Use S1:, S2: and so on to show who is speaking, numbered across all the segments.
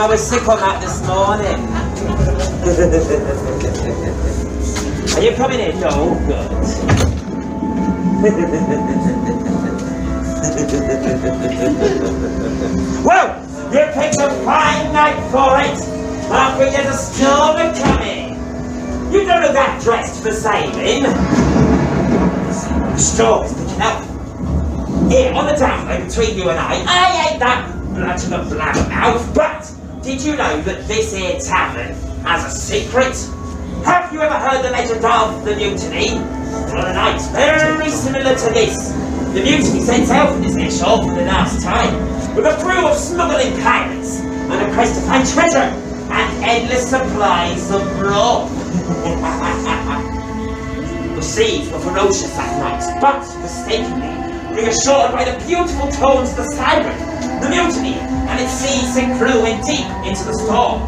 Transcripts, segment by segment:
S1: I was sick on that this morning. Are you coming in? No, good. Well, you picked a fine night for it. After there's a storm coming. You don't know that dressed for sailing. The storm's picking up. Here, on the download between you and I ain't that much of a blabbermouth, but did you know that this here tavern has a secret? Have you ever heard the legend of the mutiny? On a night very similar to this, the mutiny set out from this here shore for the last time, with a crew of smuggling pirates and a quest to find treasure and endless supplies of broth. The seas were ferocious that night, but mistakenly reassured by the beautiful tones of the siren, the mutiny and its seasick crew went deep into the storm.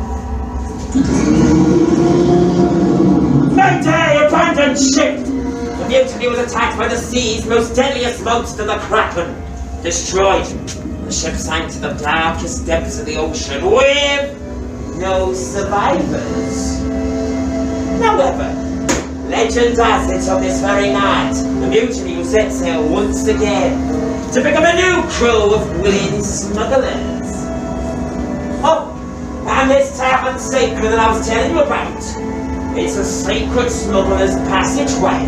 S1: Mayday! Abandoned ship! The mutiny was attacked by the sea's most deadliest monster, the Kraken. Destroyed. The ship sank to the darkest depths of the ocean with no survivors. However, legend has it on this very night, the mutiny will set sail once again to become a new crew of willing smugglers. Oh, and this tavern's secret that I was telling you about. It's a secret smuggler's passageway.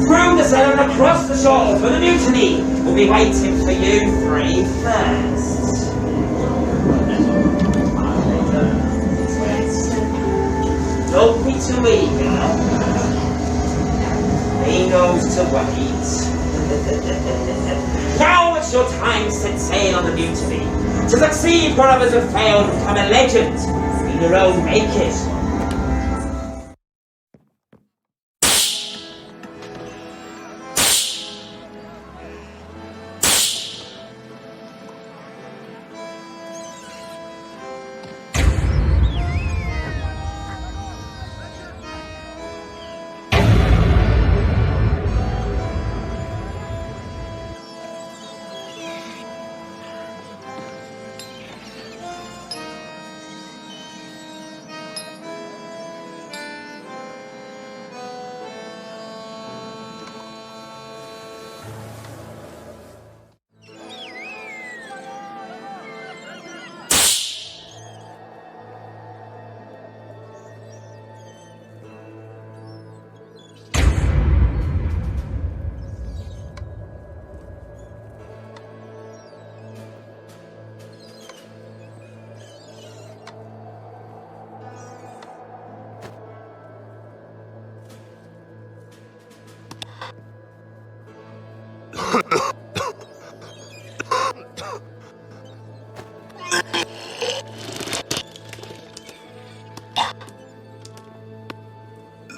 S1: Through the cellar and across the shore for the mutiny will be waiting for you three first. Don't be too eager. He knows to wait. Now it's your time to set sail on the mutiny. To succeed where others have failed, become a legend. In your own make it.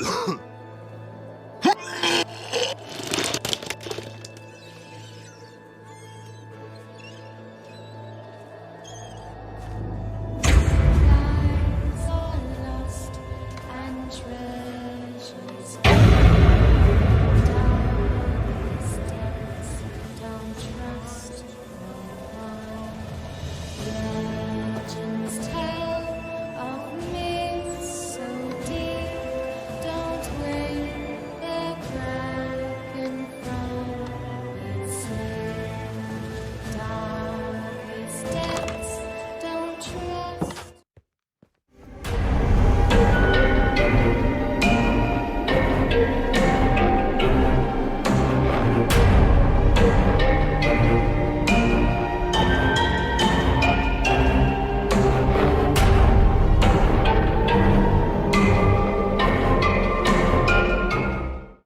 S2: Huh.